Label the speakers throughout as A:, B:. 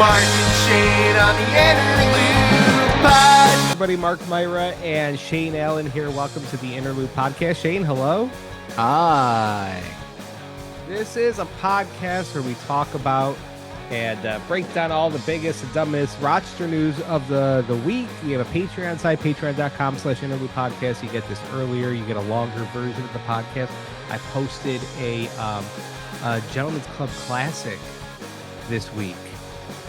A: Mark and Shane on the Interlude Pod.
B: Everybody, Mark Myra and Shane Allen here. Welcome to the Interlude Podcast. Shane, hello.
C: Hi.
B: This is a podcast where we talk about and break down all the biggest and dumbest Rochester news of the week. We have a Patreon site, patreon.com/Interlude Podcast. You get this earlier. You get a longer version of the podcast. I posted a Gentleman's Club Classic this week.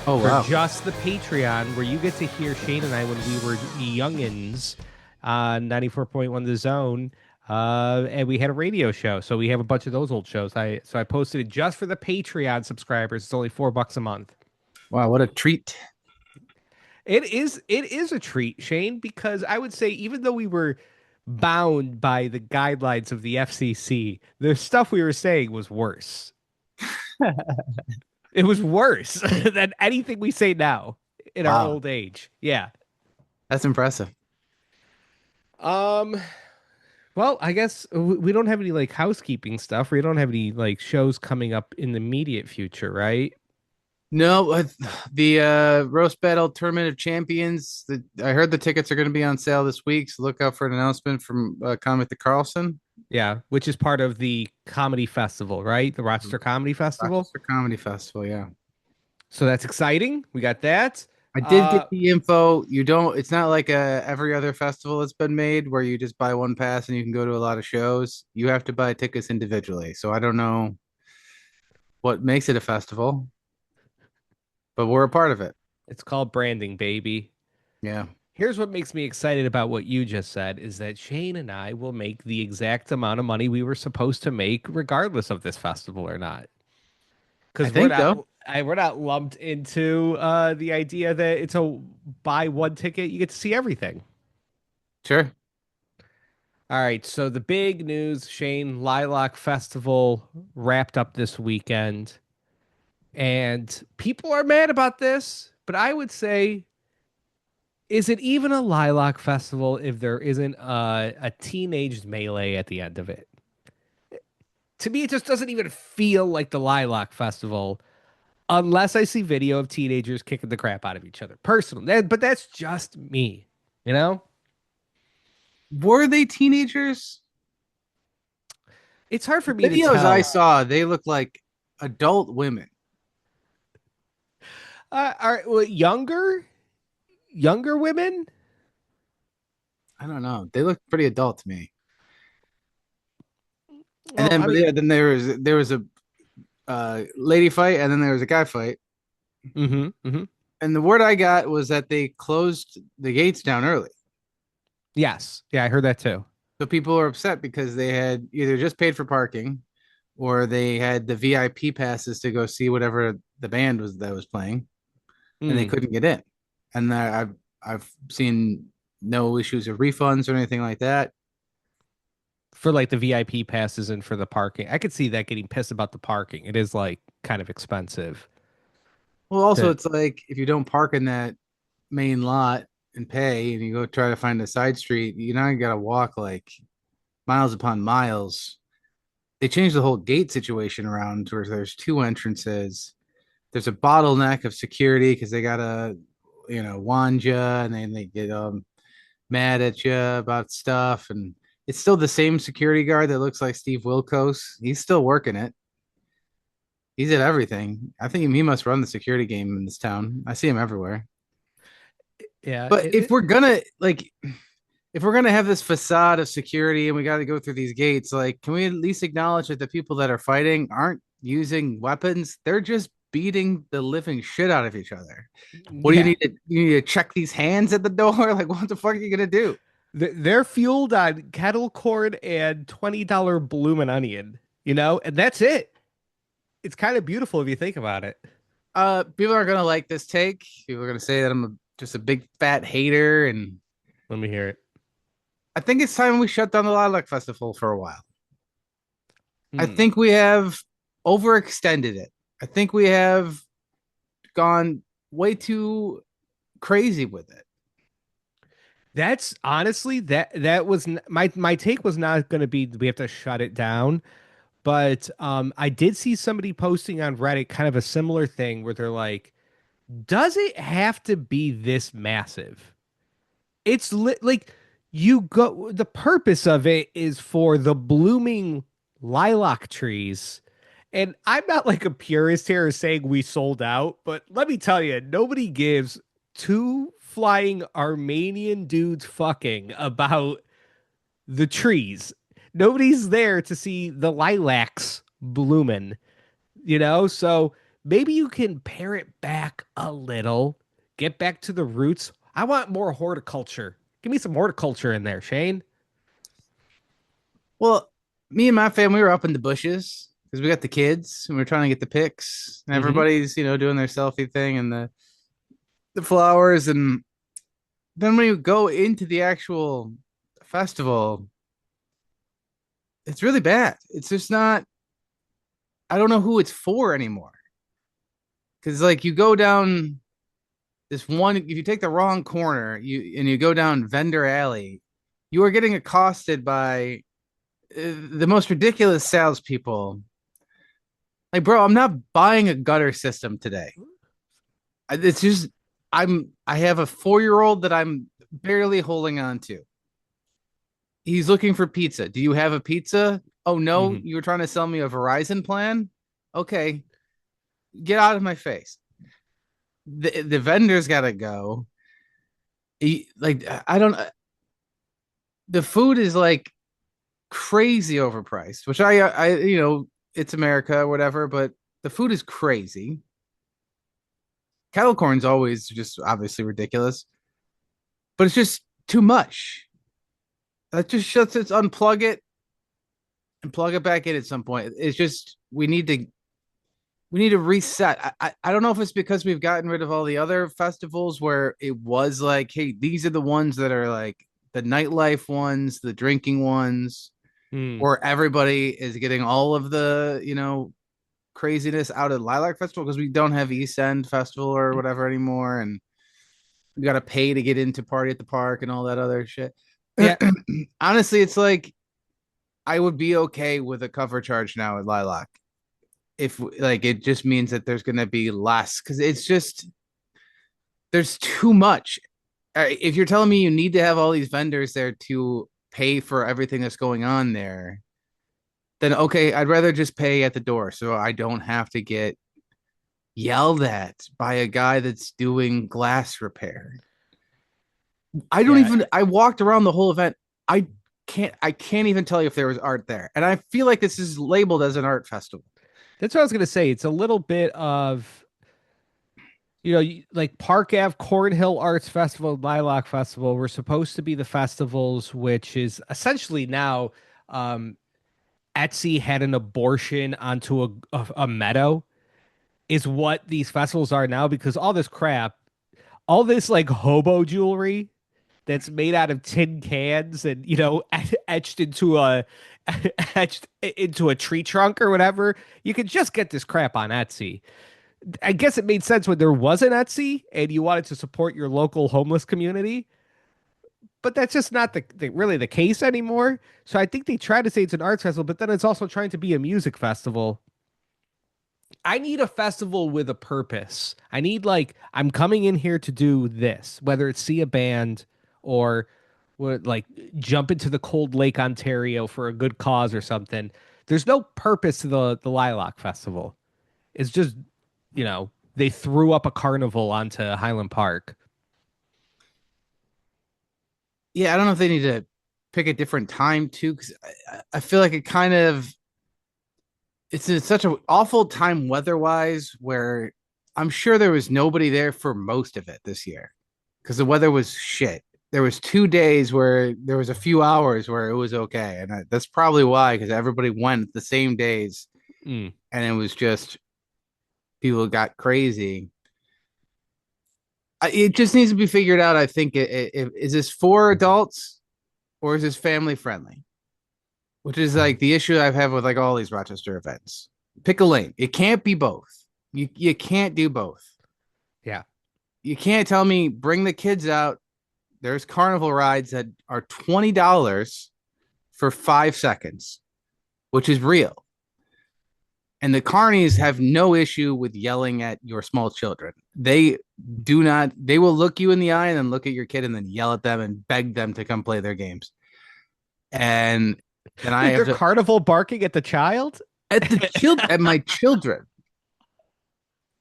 C: Oh, wow.
B: For just the Patreon, where you get to hear Shane and I when we were youngins on 94.1 The Zone, and we had a radio show. So we have a bunch of those old shows. I posted it just for the Patreon subscribers. It's only $4 a month.
C: Wow, what a treat.
B: It is a treat, Shane, because I would say even though we were bound by the guidelines of the FCC, the stuff we were saying was worse. It was worse than anything we say now in our old age. Yeah.
C: That's impressive.
B: Well, I guess we don't have any like housekeeping stuff. We don't have any like shows coming up in the immediate future, right?
C: No, the Roast Battle Tournament of Champions. I heard the tickets are going to be on sale this week, so look out for an announcement from Comic the Carlson.
B: Yeah, which is part of the comedy festival, right? The Rochester Comedy Festival.
C: Rochester Comedy Festival, yeah.
B: So that's exciting. We got that.
C: I did get the info. It's not like every other festival that's been made where you just buy one pass and you can go to a lot of shows. You have to buy tickets individually. So I don't know what makes it a festival, but we're a part of it.
B: It's called branding, baby.
C: Yeah.
B: Here's what makes me excited about what you just said is that Shane and I will make the exact amount of money we were supposed to make regardless of this festival or not. Because we're not lumped into the idea that it's a buy one ticket, you get to see everything.
C: Sure.
B: All right. So the big news, Shane, Lilac Festival wrapped up this weekend. And people are mad about this, but I would say, is it even a Lilac Festival if there isn't a teenage melee at the end of it? To me, it just doesn't even feel like the Lilac Festival unless I see video of teenagers kicking the crap out of each other. Personally, but that's just me, you know?
C: Were they teenagers?
B: It's hard for me to
C: Videos
B: tell.
C: I saw, they look like adult women.
B: Younger women?
C: I don't know. They look pretty adult to me.
B: Well,
C: And then, then there was a lady fight, and then there was a guy fight.
B: Mm-hmm.
C: And the word I got was that they closed the gates down early.
B: Yes. Yeah, I heard that too.
C: So people are upset because they had either just paid for parking, or they had the VIP passes to go see whatever the band was that was playing, and they couldn't get in. And I've seen no issues of refunds or anything like that.
B: For like the VIP passes and for the parking. I could see that getting pissed about the parking. It is like kind of expensive.
C: Well, also it's like if you don't park in that main lot and pay and you go try to find a side street, you now got to walk like miles upon miles. They changed the whole gate situation around where there's two entrances. There's a bottleneck of security because they got to, wand you, and then they get mad at you about stuff. And it's still the same security guard that looks like Steve Wilkos. He's still working it. He's at everything. I think he must run the security game in this town. I see him everywhere.
B: Yeah.
C: But if we're gonna have this facade of security and we got to go through these gates, like, can we at least acknowledge that the people that are fighting aren't using weapons? They're just beating the living shit out of each other. What do you need to? You need to check these hands at the door? Like, what the fuck are you gonna do?
B: They're fueled on kettle corn and $20 bloomin' onion, and that's it. It's kind of beautiful if you think about it.
C: People are gonna like this take. People are gonna say that I'm just a big fat hater, and
B: let me hear it.
C: I think it's time we shut down the Lilac Festival for a while. I think we have overextended it. I think we have gone way too crazy with it.
B: That's honestly that was my take was not going to be we have to shut it down, but I did see somebody posting on Reddit kind of a similar thing where they're like, Does it have to be this massive? Like you go, the purpose of it is for the blooming lilac trees. And I'm not like a purist here saying we sold out, but let me tell you, nobody gives two flying Armenian dudes fucking about the trees. Nobody's there to see the lilacs blooming, you know? So maybe you can pare it back a little, get back to the roots. I want more horticulture. Give me some horticulture in there, Shane.
C: Well, me and my family were up in the bushes because we got the kids and we're trying to get the pics, and
B: Mm-hmm.
C: everybody's doing their selfie thing and the flowers, and then when you go into the actual festival, it's really bad. It's just not. I don't know who it's for anymore. Because like you go down this one, if you take the wrong corner, you go down Vendor Alley, you are getting accosted by the most ridiculous salespeople. Like, bro, I'm not buying a gutter system today. It's just I have a 4-year-old that I'm barely holding on to. He's looking for pizza. Do you have a pizza? Oh no,
B: Mm-hmm.
C: you were trying to sell me a Verizon plan? Okay, get out of my face. The vendors gotta go. Like I don't. The food is like crazy overpriced, which I it's America or whatever, but the food is crazy. Kettle corn's always just obviously ridiculous, but it's just too much. That just shuts it, unplug it and plug it back in at some point. It's just we need to reset. I don't know if it's because we've gotten rid of all the other festivals where it was like, hey, these are the ones that are like the nightlife ones, the drinking ones,
B: Mm.
C: where everybody is getting all of the, craziness out at Lilac Festival because we don't have East End Festival or whatever anymore. And we got to pay to get into Party at the Park and all that other shit.
B: Yeah,
C: Honestly, it's like I would be okay with a cover charge now at Lilac if like it just means that there's going to be less because it's just there's too much. If you're telling me you need to have all these vendors there to pay for everything that's going on there, then okay, I'd rather just pay at the door so I don't have to get yelled at by a guy that's doing glass repair. I don't
B: yeah.
C: even I walked around the whole event. I can't even tell you if there was art there. And I feel like this is labeled as an art festival.
B: That's what I was gonna say. It's a little bit of like Park Ave, Cornhill Arts Festival, Lilac Festival were supposed to be the festivals, which is essentially now um, Etsy had an abortion onto a meadow, is what these festivals are now because all this crap, all this like hobo jewelry that's made out of tin cans and etched into a etched into a tree trunk or whatever, you could just get this crap on Etsy. I guess it made sense when there was an Etsy and you wanted to support your local homeless community, but that's just not really the case anymore. So I think they try to say it's an arts festival, but then it's also trying to be a music festival. I need a festival with a purpose. I need like I'm coming in here to do this, whether it's see a band or like jump into the cold Lake Ontario for a good cause or something. There's no purpose to the Lilac Festival. It's just, they threw up a carnival onto Highland Park.
C: Yeah, I don't know if they need to pick a different time too, because I feel like it kind of it's in such an awful time weather-wise where I'm sure there was nobody there for most of it this year because the weather was shit. There was 2 days where there was a few hours where it was okay, and that's probably why because everybody went the same days,
B: Mm.
C: and it was just people got crazy. It just needs to be figured out. I think is this for adults or is this family friendly? Which is like the issue I've had with like all these Rochester events. Pick a lane. It can't be both. You can't do both.
B: Yeah.
C: You can't tell me bring the kids out. There's carnival rides that are $20 for 5 seconds, which is real. And the carnies have no issue with yelling at your small children. They do not, they will look you in the eye and then look at your kid and then yell at them and beg them to come play their games. And then I
B: Wait,
C: have
B: they're
C: to,
B: carnival barking at the child?
C: at my children.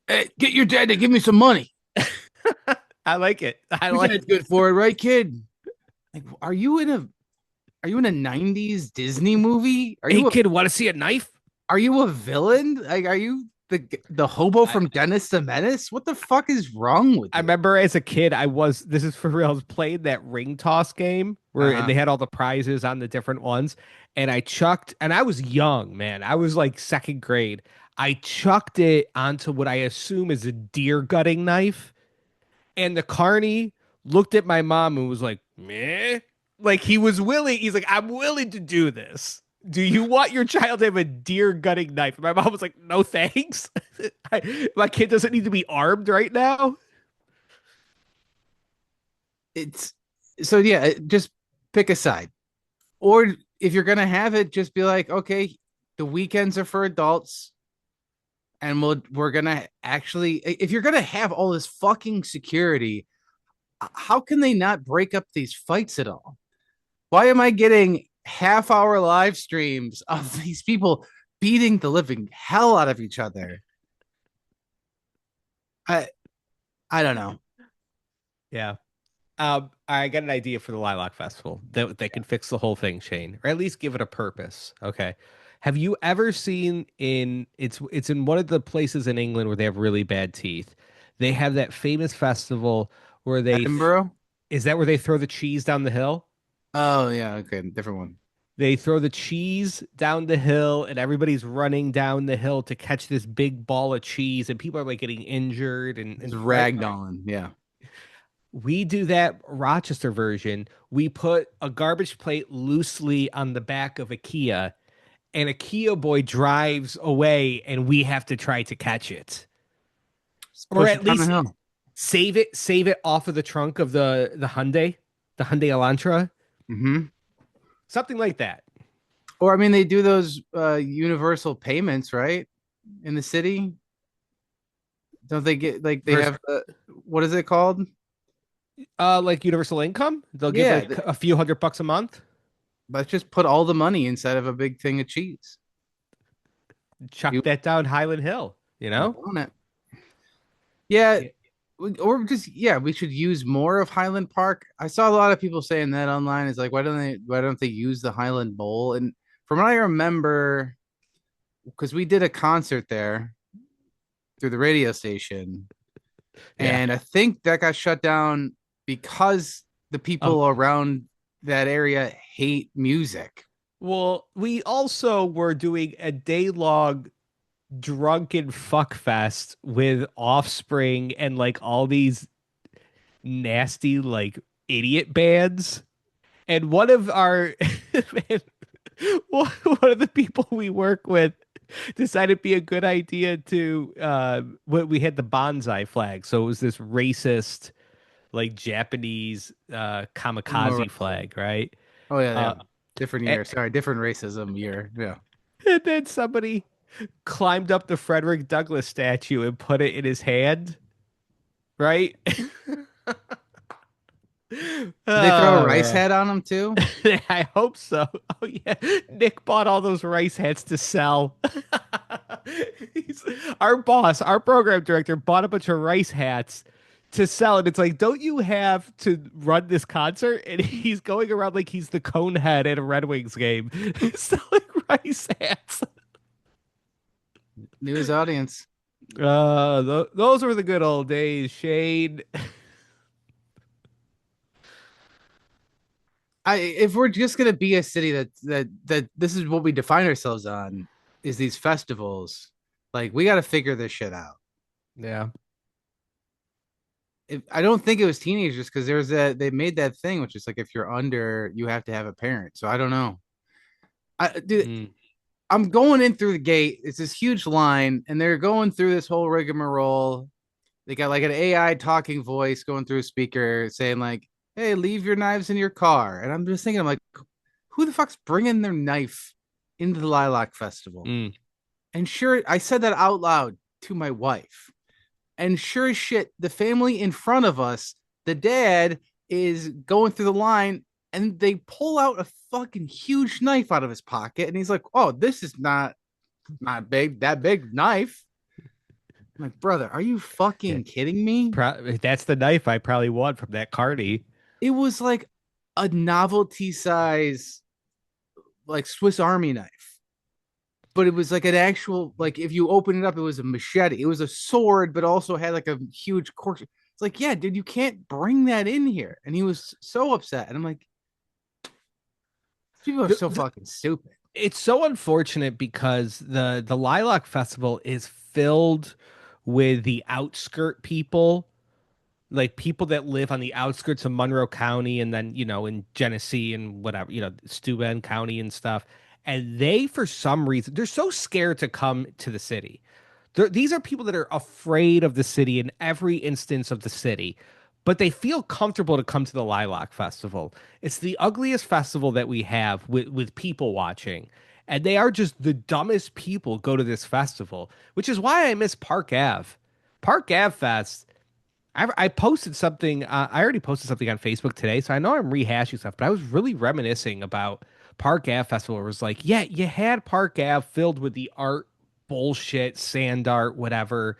C: Hey, get your dad to give me some money.
B: I like it. I
C: Your
B: like
C: dad's good for it, right, kid? Like, are you in a 90s Disney movie?
B: Hey kid, want to see a knife?
C: Are you a villain? Like, are you the hobo from Dennis the Menace? What the fuck is wrong with
B: I
C: you?
B: remember as a kid, this is for real, I was playing that ring toss game where and
C: Uh-huh.
B: they had all the prizes on the different ones. And I chucked, and I was young, man. I was like second grade. I chucked it onto what I assume is a deer gutting knife. And the carney looked at my mom and was like, meh. Like he was willing, he's like, I'm willing to do this. Do you want your child to have a deer gutting knife? And my mom was like, no thanks. My kid doesn't need to be armed right now.
C: It's so yeah, just pick a side. Or if you're gonna have it, just be like, okay, the weekends are for adults, and we're gonna actually if you're gonna have all this fucking security, how can they not break up these fights at all? Why am I getting half-hour live streams of these people beating the living hell out of each other? I I don't know.
B: Yeah. I got an idea for the Lilac Festival that can fix the whole thing, Shane, or at least give it a purpose. Okay. Have you ever seen it's in one of the places in England where they have really bad teeth? They have that famous festival where
C: Edinburgh?
B: is that where they throw the cheese down the hill?
C: Oh yeah, okay, different one.
B: They throw the cheese down the hill and everybody's running down the hill to catch this big ball of cheese and people are like getting injured
C: It's
B: and right.
C: ragdolling, yeah.
B: We do that Rochester version. We put a garbage plate loosely on the back of a Kia, and a Kia boy drives away, and we have to try to catch it,
C: Just
B: or
C: push
B: at
C: it down the
B: least
C: hill.
B: save it off of the trunk of the Hyundai Elantra,
C: Mm-hmm.
B: something like that.
C: Or I mean, they do those universal payments, right? In the city, don't they get like they
B: For
C: have what is it called?
B: like universal income, they'll give
C: Yeah,
B: like a few $100 a month.
C: let's just put all the money inside of a big thing of cheese.
B: Chuck
C: You
B: that down Highland Hill, you know?
C: want it? Yeah,
B: Yeah.
C: or just yeah, we should use more of Highland Park. I saw a lot of people saying that online. It's like why don't they use the Highland Bowl? And from what I remember, because we did a concert there through the radio station,
B: Yeah.
C: and I think that got shut down because the
B: Um,
C: people around that area hate music.
B: well, we also were doing a day-long drunken fuck fest with Offspring and like all these nasty like idiot bands. And one of our man, one of the people we work with decided it'd be a good idea to when we had the bonsai flag. So it was this racist like Japanese
C: Oh,
B: kamikaze flag, right?
C: yeah, yeah.
B: Uh,
C: Different
B: and,
C: year. Sorry, different racism year. Yeah.
B: and then somebody climbed up the Frederick Douglass statue and put it in his hand, right?
C: Did they throw a
B: Oh
C: rice
B: man.
C: hat on them too?
B: I hope so. Oh yeah. Nick bought all those rice hats to sell. He's, our boss, our program director bought a bunch of rice hats to sell. And it's like, don't you have to run this concert? And he's going around like he's the cone head at a Red Wings game selling rice hats.
C: News audience.
B: Those were the good old days, Shane.
C: If we're just gonna be a city that this is what we define ourselves on is these festivals, like we got to figure this shit out.
B: Yeah.
C: I don't think it was teenagers because there's that they made that thing which is like if you're under, you have to have a parent. So I don't know. Dude,
B: Mm.
C: I'm going in through the gate. It's this huge line, and they're going through this whole rigmarole. They got like an AI talking voice going through a speaker saying like, "Hey, leave your knives in your car." And I'm just thinking, I'm like, who the fuck's bringing their knife into the Lilac Festival?
B: Mm.
C: And sure, I said that out loud to my wife. And sure as shit, the family in front of us, the dad is going through the line and they pull out a fucking huge knife out of his pocket. And he's like, oh, this is not big, that big knife. I'm like, brother, are you
B: Yeah.
C: fucking kidding me?
B: That's the knife I probably won from that Cardi.
C: It was like a novelty size, like Swiss Army knife. But it was like an actual, like if you open it up, it was a machete. It was a sword, but also had like a huge cork. It's like, yeah, dude, you can't bring that in here. And he was so upset. And I'm like, people are
B: The,
C: so
B: the,
C: fucking stupid.
B: it's so unfortunate because the Lilac Festival is filled with the outskirt people, like people that live on the outskirts of Monroe County and then, in Genesee and whatever, Steuben County and stuff. And they, for some reason, they're so scared to come to the city. These are people that are afraid of the city in every instance of the city, but they feel comfortable to come to the Lilac Festival. It's the ugliest festival that we have with people watching. And they are just the dumbest people go to this festival, which is why I miss Park Ave. Park Ave Fest. I posted something. I already posted something on Facebook today, so I know I'm rehashing stuff. But I was really reminiscing about Park Ave Festival. It was like, yeah, you had Park Ave filled with the art bullshit, sand art, whatever,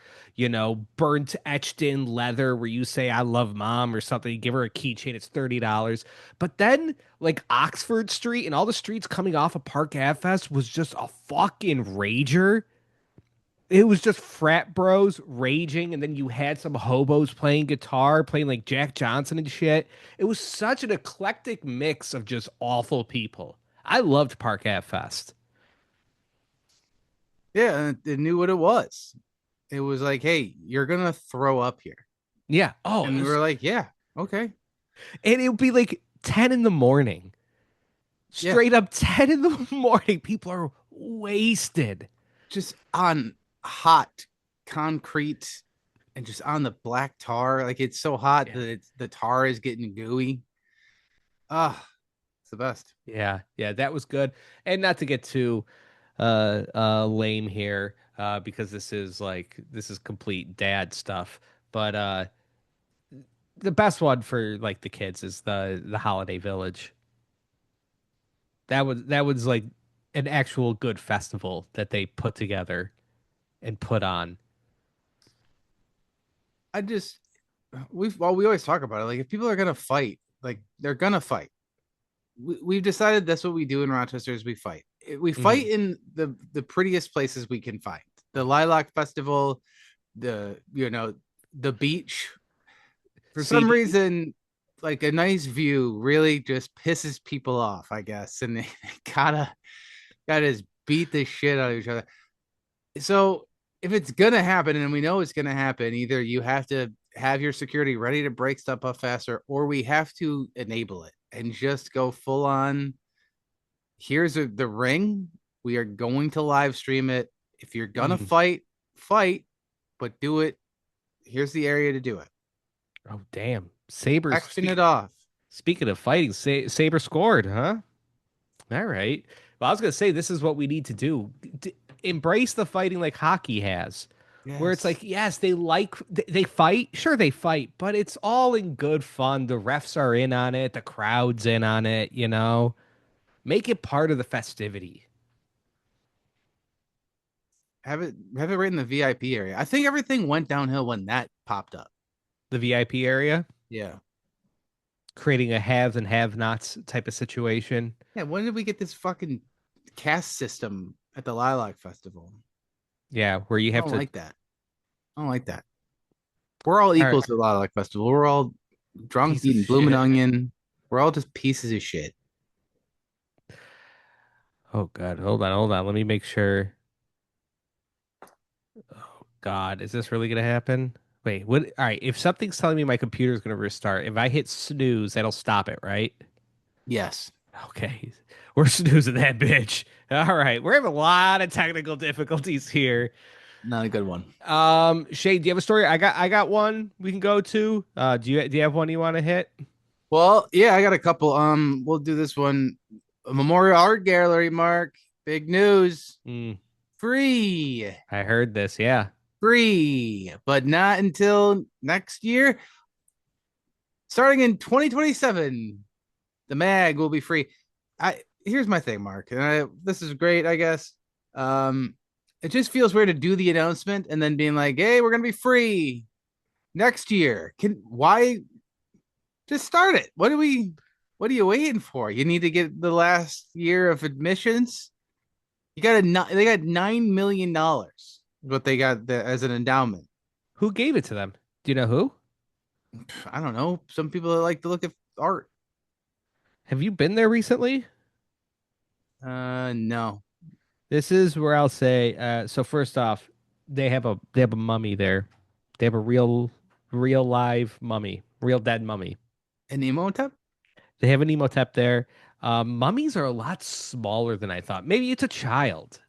B: burnt etched in leather, where you say "I love mom" or something. You give her a keychain, it's $30. But then, like Oxford Street and all the streets coming off of Park Ave Fest was just a fucking rager. It was just frat bros raging, and then you had some hobos playing guitar, playing like Jack Johnson and shit. It was such an eclectic mix of just awful people. I loved Park Ave Fest.
C: Yeah, and they knew what it was. It was like, hey, you're gonna throw up here.
B: Yeah. Oh,
C: And we were like, yeah, okay.
B: and it would be like 10 in the morning.
C: Yeah.
B: Straight up 10 in the morning. People are wasted.
C: Just on hot concrete and just on the black tar. Like it's so hot
B: Yeah.
C: that the tar is getting gooey. Ah, it's the best.
B: Yeah. Yeah. That was good. And not to get too lame here, because this is complete dad stuff. But the best one for like the kids is the Holiday Village. That was like an actual good festival that they put together and put on.
C: I just we always talk about it. Like if people are gonna fight, like they're gonna fight. We've decided that's what we do in Rochester is we fight. We fight
B: Mhm.
C: in the prettiest places we can find. The Lilac Festival, the beach. For
B: See,
C: some reason, like a nice view really just pisses people off, I guess, and they gotta just beat the shit out of each other. So if it's gonna happen, and we know it's gonna happen, either you have to have your security ready to break stuff up faster, or we have to enable it and just go full on. Here's the ring. We are going to live stream it. If you're gonna
B: mhm.
C: fight, fight, but do it. Here's the area to do it.
B: Oh damn, Sabres.
C: Action it off.
B: Speaking of fighting, Saber scored, huh? All right. Well, I was gonna say this is what we need to do. Embrace the fighting like hockey has, where it's
C: Yes.
B: like, yes, they fight, sure they fight, but it's all in good fun. The refs are in on it, the crowd's in on it. Make it part of the festivity.
C: Have it right in the VIP area. I think everything went downhill when that popped up.
B: The VIP area,
C: Yeah.
B: creating a haves and have-nots type of situation.
C: Yeah. When did we get this fucking caste system at the Lilac Festival?
B: Yeah, where you
C: I
B: have
C: don't
B: to.
C: like that. I don't like that. We're all
B: All right,
C: equals at the Lilac Festival. We're all drunk
B: piece of
C: eating blooming
B: shit.
C: onion. We're all just pieces of shit.
B: Oh God, hold on. Let me make sure. Oh God, is this really gonna happen? Wait, what? All right, if something's telling me my computer's gonna restart, if I hit snooze, that'll stop it, right?
C: Yes.
B: Okay, we're snoozing that bitch. All right, we're having a lot of technical difficulties here.
C: Not a good one.
B: Shay, do you have a story? I got one we can go to. Do you have one you want to hit?
C: Well, yeah, I got a couple. We'll do this one. A Memorial Art Gallery, Mark. Big news.
B: Mm.
C: free.
B: I heard this. Yeah.
C: Free, but not until next year. Starting in 2027, the mag will be free. I Here's my thing, Mark, and this is great, I guess. Um, it just feels weird to do the announcement and then being like, "Hey, we're gonna be free next year." Why just start it? What are you waiting for? You need to get the last year of admissions. They got $9 million. What they got as an endowment.
B: Who gave it to them? Do you know who?
C: I don't know. Some people like to look at art.
B: Have you been there recently?
C: No.
B: This is where I'll say. So first off, they have a mummy there. They have a real live mummy, real dead mummy.
C: An Emotep?
B: They have an Emotep there. Mummies are a lot smaller than I thought. Maybe it's a child.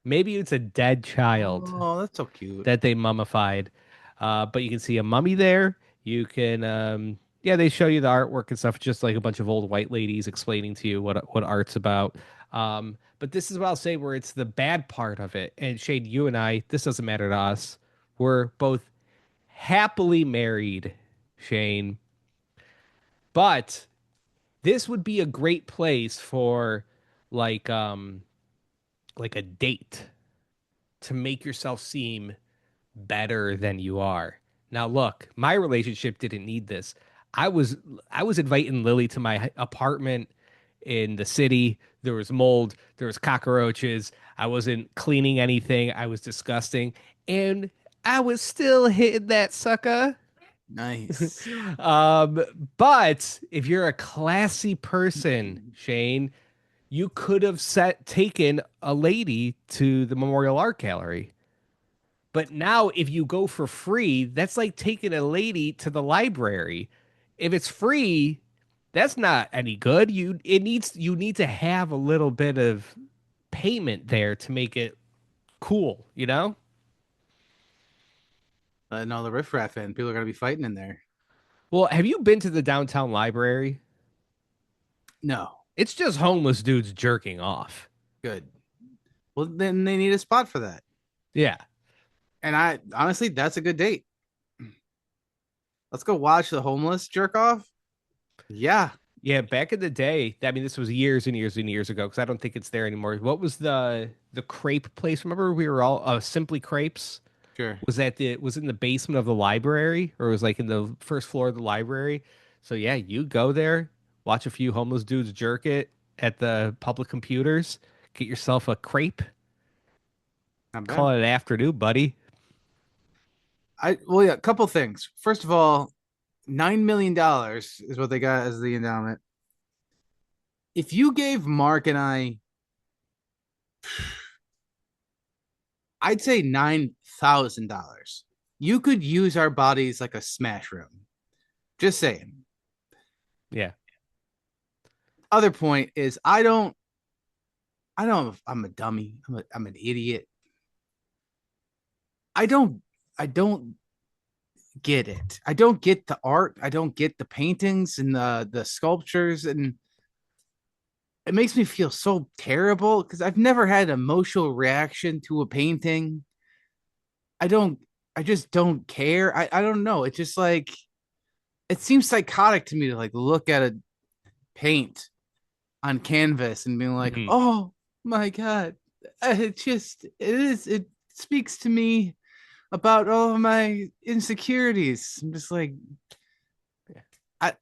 B: Maybe it's a dead child
C: Oh, that's so cute.
B: that they mummified. But you can see a mummy there. You can, yeah, they show you the artwork and stuff, just like a bunch of old white ladies explaining to you what art's about. But this is what I'll say where it's the bad part of it. And Shade, you and I, this doesn't matter to us. We're both happily married, Shane. But this would be a great place for like um like a date to make yourself seem better than you are. Now look, my relationship didn't need this. I was I was inviting Lily to my apartment in the city. There was mold, there was cockroaches. I wasn't cleaning anything. I was disgusting and I was still hitting that sucker.
C: Nice.
B: Um, but if you're a classy person, Shane, you could have taken a lady to the Memorial Art Gallery. But now if you go for free, that's like taking a lady to the library. If it's free, that's not any good. You need to have a little bit of payment there to make it cool, you know?
C: No, the riffraff in. People are gonna be fighting in there.
B: Well, have you been to the downtown library?
C: No.
B: It's just homeless dudes jerking off.
C: Good. Well, then they need a spot for that.
B: Yeah.
C: And I honestly, that's a good date. Let's go watch the homeless jerk off. Yeah.
B: Yeah, back in the day, I mean, this was years and years and years ago because I don't think it's there anymore. What was the crepe place? Remember we were all Simply Crepes?
C: Sure.
B: Was in the basement of the library or it was like in the first floor of the library? So yeah, you go there, watch a few homeless dudes jerk it at the public computers, get yourself a crepe,
C: Not
B: call
C: bad.
B: it an afternoon, buddy.
C: Yeah, a couple things. First of all, $9 million is what they got as the endowment. If you gave Mark and I'd say $9,000. You could use our bodies like a smash room. Just saying.
B: Yeah.
C: Other point is I'm a dummy. I'm an idiot. I don't get it. I don't get the art. I don't get the paintings and the sculptures, and it makes me feel so terrible because I've never had an emotional reaction to a painting. I don't I just don't care. I don't know. It's just like it seems psychotic to me to like look at a paint on canvas and being like,
B: Mhm.
C: oh my God. It speaks to me about all of my insecurities. I'm just like, I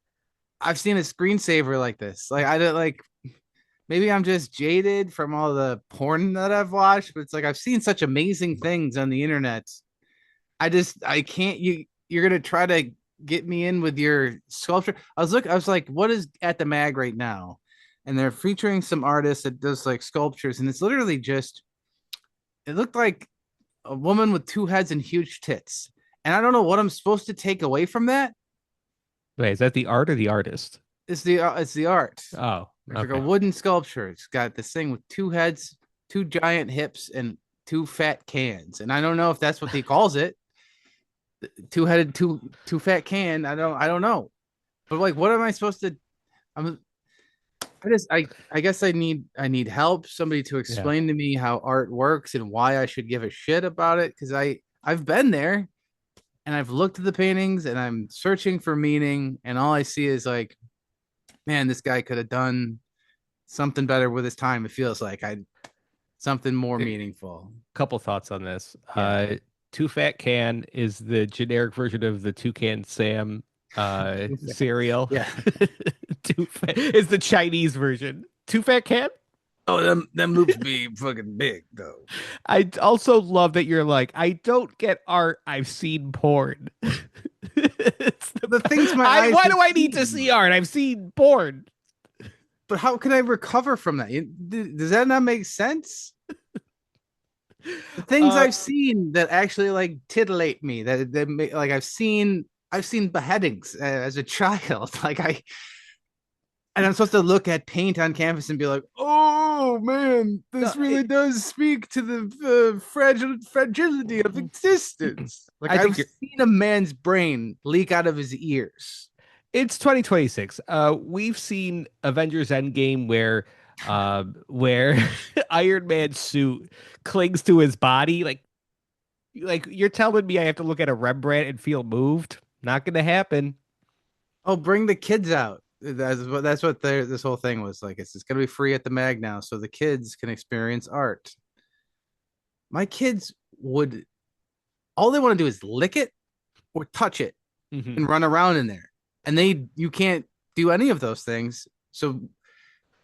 C: I've seen a screensaver like this. Like I don't like maybe I'm just jaded from all the porn that I've watched, but it's like I've seen such amazing things on the internet. I can't you're gonna try to get me in with your sculpture. I was like, what is at the mag right now? And they're featuring some artists that does like sculptures, and it's literally just it looked like a woman with two heads and huge tits. And I don't know what I'm supposed to take away from that.
B: Wait, is that the art or the artist?
C: It's the art.
B: Oh,
C: It's like a
B: okay.
C: wooden sculpture. It's got this thing with two heads, two giant hips, and two fat cans. And I don't know if that's what he calls it. Two headed, two fat can. I don't know. But like, what am I supposed to? I'm I guess I need help, somebody to
B: Yeah.
C: explain to me how art works and why I should give a shit about it. Because I've been there and I've looked at the paintings and I'm searching for meaning, and all I see is like, man, this guy could have done something better with his time. It feels like I something more
B: A
C: meaningful.
B: couple thoughts on this.
C: Yeah.
B: Too Fat Can is the generic version of the Toucan Sam cereal.
C: Yeah.
B: Too Fat is the Chinese version. Too Fat Can?
C: Oh, them loops be fucking big though.
B: I also love that you're like, I don't get art. I've seen porn. It's
C: The things my
B: I
C: eyes
B: why
C: have
B: do I need to
C: seen.
B: see art? I've seen porn.
C: But how can I recover from that? Does that not make sense? The things
B: Uh,
C: I've seen that actually like titillate me, like I've seen beheadings as a child. And I'm supposed to look at paint on canvas and be like, "Oh man,
B: no,
C: this really does speak to the fragility of existence." Like
B: I think
C: I've
B: you're.
C: seen a man's brain leak out of his ears.
B: It's 2026. We've seen Avengers Endgame where Iron Man's suit clings to his body. Like you're telling me I have to look at a Rembrandt and feel moved? Not gonna happen.
C: Oh, bring the kids out. That's what this whole thing was like. It's gonna be free at the mag now, so the kids can experience art. My kids would all they want to do is lick it or touch it
B: Hmm.
C: and run around in there. And you can't do any of those things. So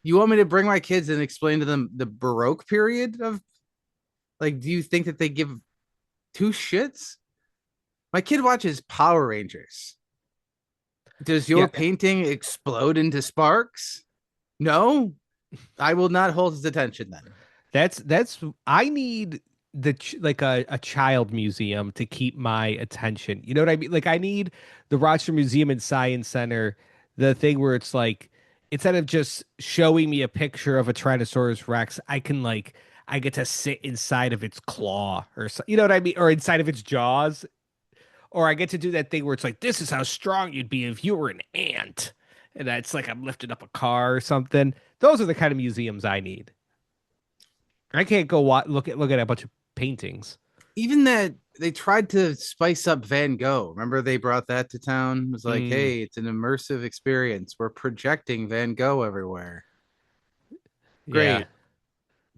C: you want me to bring my kids and explain to them the Baroque period of like, do you think that they give two shits? My kid watches Power Rangers. Does your
B: Yeah,
C: painting explode into sparks? No, I will not hold his attention then.
B: that's I need like a child museum to keep my attention. You know what I mean? Like I need the Rochester Museum and Science Center, the thing where it's like instead of just showing me a picture of a Tyrannosaurus Rex, I get to sit inside of its claw or so, you know what I mean? Or inside of its jaws. Or I get to do that thing where it's like, this is how strong you'd be if you were an ant. And that's like I'm lifting up a car or something. Those are the kind of museums I need. I can't go look at a bunch of paintings.
C: Even that they tried to spice up Van Gogh. Remember they brought that to town? It was like,
B: Mm,
C: hey, it's an immersive experience. We're projecting Van Gogh everywhere.
B: yeah.
C: Great.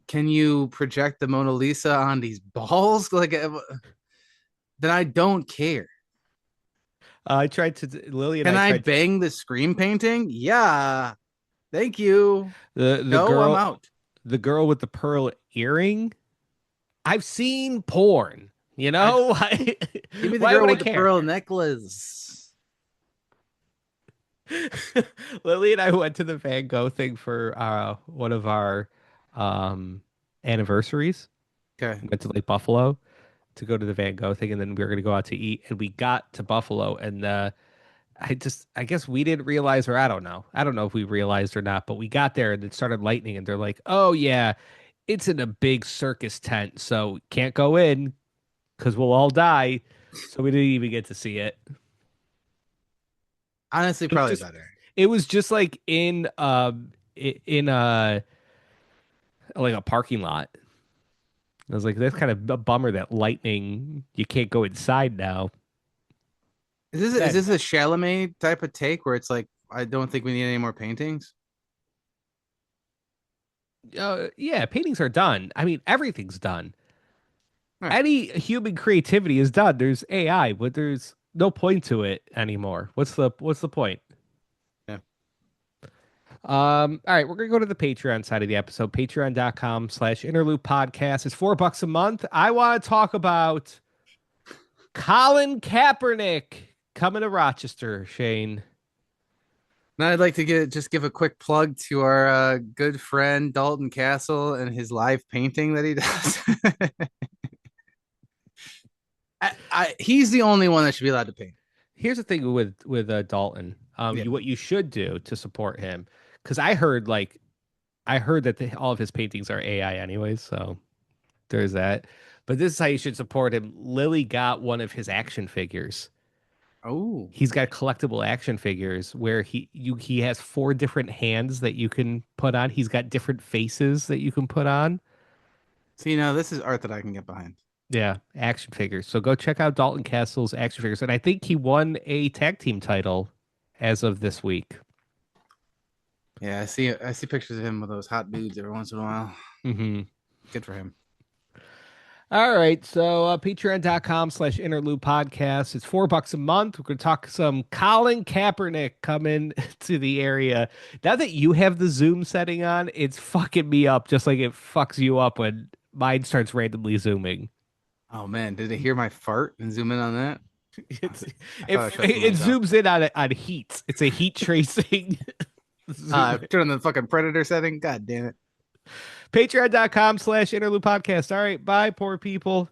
C: Can you project the Mona Lisa on these balls? Like, then I don't care.
B: I tried to Lily and
C: Can
B: I
C: I
B: tried to,
C: bang the screen painting? Yeah. Thank you.
B: the
C: No, I'm
B: girl
C: out.
B: the girl with the pearl earring. I've seen porn. You
C: I
B: know?
C: Give me the
B: Why
C: girl
B: would I
C: with the
B: care?
C: pearl necklace.
B: Lily and I went to the Van Gogh thing for one of our um anniversaries.
C: Okay.
B: We went to Lake Buffalo to go to the Van Gogh thing, and then we were going to go out to eat. And we got to Buffalo, and I guess we didn't realize, or I don't know if we realized or not, but we got there and it started lightning, and they're like, "Oh yeah, it's in a big circus tent, so can't go in because we'll all die." So we didn't even get to see it.
C: Honestly,
B: It was
C: probably
B: just,
C: better.
B: it was just like in like a parking lot. I was like, that's kind of a bummer that lightning you can't go inside now.
C: Is this a Chalamet type of take where it's like, I don't think we need any more paintings?
B: Yeah, paintings are done. I mean, everything's done.
C: Huh.
B: Any human creativity is done. There's AI, but there's no point to it anymore. What's the point?
C: Yeah.
B: All right, we're gonna go to the Patreon side of the episode, patreon.com/interloop podcast. It's $4 a month. I want to talk about Colin Kaepernick coming to Rochester, Shane.
C: Now I'd like to give a quick plug to our good friend Dalton Castle and his live painting that he does. He's the only one that should be allowed to paint.
B: Here's the thing with Dalton.
C: Yeah.
B: What you should do to support him, because I heard that all of his paintings are AI anyways, so there's that. But this is how you should support him. Lily got one of his action figures,
C: Oh,
B: He's got collectible action figures where he has 4 different hands that you can put on. He's got different faces that you can put on.
C: see, now this is art that I can get behind.
B: Yeah, action figures. So go check out Dalton Castle's action figures. And I think he won a tag team title as of this week.
C: Yeah, I see pictures of him with those hot dudes every once in a while.
B: Mm-hmm.
C: Good for him.
B: All right. So patreon.com/interlude podcast. It's $4 a month. We're going to talk some Colin Kaepernick coming to the area. Now that you have the Zoom setting on, it's fucking me up just like it fucks you up when mine starts randomly zooming.
C: Oh man, did they hear my fart and zoom in on that?
B: It's
C: I
B: it,
C: thought I shut
B: it
C: myself.
B: zooms in on heat. It's a heat tracing. Zoom.
C: Turn on the fucking predator setting. God damn it.
B: Patreon.com/interlude podcast. All right. Bye, poor people.